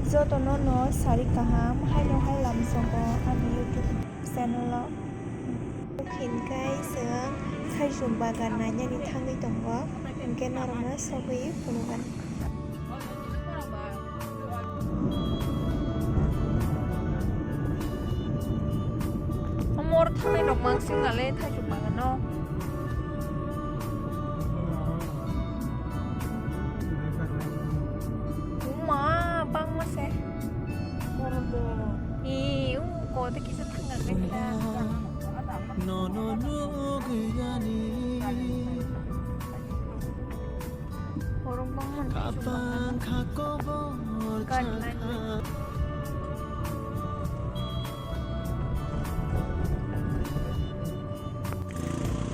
Jotono sari kaham hai lam songo ani YouTube channel lo khinkai seung thaijung bagan nanya ni thangui tongo hingke norokno sogui phunugan amor thangai rok mangsing ale thaijung bagan no 어디 기사 탄다는데 보름방문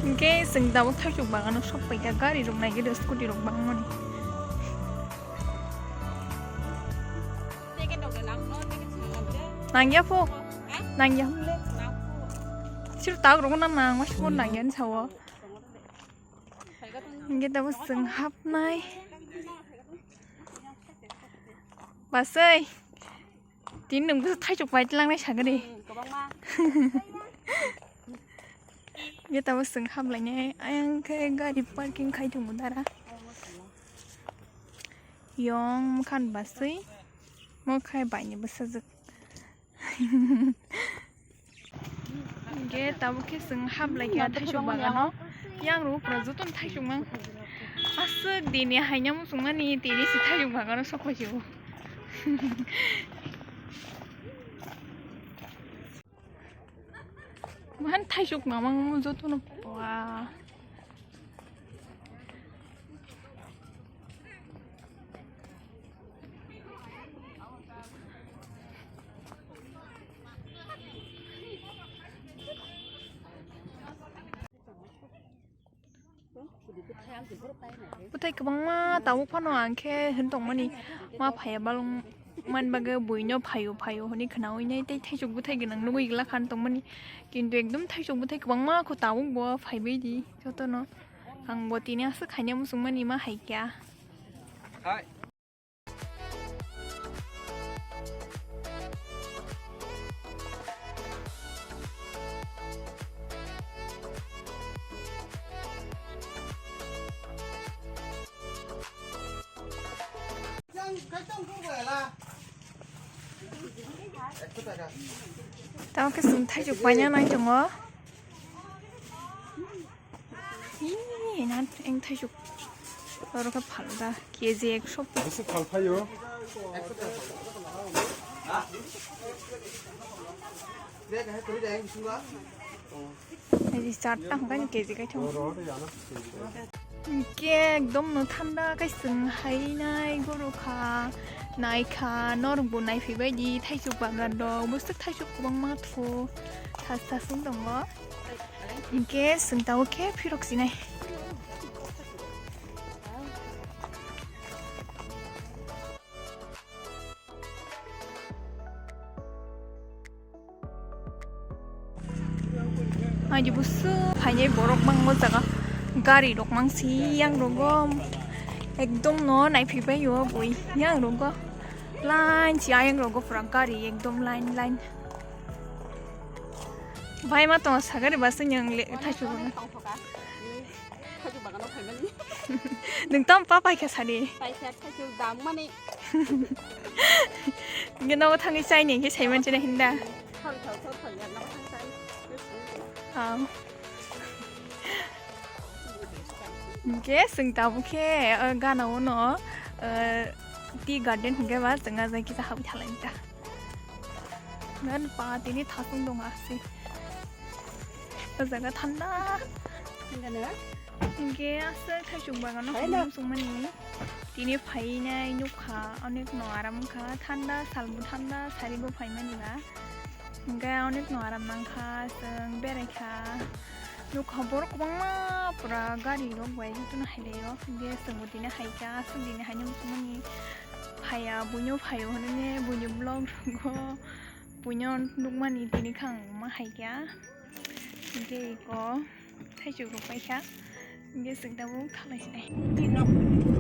이게 승다고 탈출 방안은 쇼핑가 가리로 나기를 스쿠티로 방문이 nàng giáo phu nàng giáo lên chứ tao cũng năm nào mà phu nàng giáo sao cái tao sừng hấp này bà ơi tín đừng có thay chụp váy lăng này chẳng cái đi cái tao sừng hấp lại nhé anh cái gari parking khai chung một đara yong khan bà ơi mau khai bài như bà sao 이게 따보게 승 합라기야 타쇼바가노 양로 프로즈톤 타쇼망 아스 디니 하이냐무 숭마니 디니시 타쇼바가노 소코지고 한 타쇼 마망 조토노 와 부탁 그방마 따복 파노 않게 흔동만이 마 파야 발롱 만 바가 보이뇨 파요 하니 그나오이네 때 태족 부탁 그냥 누구 이글라 칸 동만이 কিন্তু एकदम 태족 부탁 그방마 코 따복 뭐 파이베디 저토노 강 뭐티냐 스 가냐 무슨 만이 마 하이랴 하이 tao cái sừng thay chụp váy nhá này chồng ó 난 anh thay chụp 바로 그 팔다 계제 숍 무슨 팔파요? 여기 짰다 cái 계제 cái 총 이게 너무 탄다 cái sừng hay này goro kha này kha 너는 뭐 này phía bên gì thay chụp bằng gần đồ bức sức thay chụp bằng mắt phù thật thật xuống đồng đó 이게 sừng tao cái 필요없이 này 아니 무슨 파이에 모럭망 모자가 가리 록망시 양 로고 एकदम nó này phía bên yếu bụi nhá đúng không line chỉ ai rồi có front 가리 एकदम line vai mà tao 사가리 봤어 그냥 타주고 đừng tóm 빠빠 cái 사리 이게 너 탕이 사이니 이게 제일 먼저 hinda 이게 승따부케 가나오 너 티 가든 hinga ba tanga zai kita habi thalanta nan pa tini thasung dong ase jaga thanda hinga inge ase thaichung ba gano sumani tini phai nai nukha onek no aram kha thanda salbu thanda saribo phai mani ba hinga onek no aram nangkha seng berekha nuk khobor kubangma pura gari rok bai jutuna haileo ge sengudine haika sengdine hainum sumani phaya bunyo phayo hone bunyo blog go bunyo nukmani tini khang ma haika ge ko thaichu rok bai kha ge sengda bu thalai sai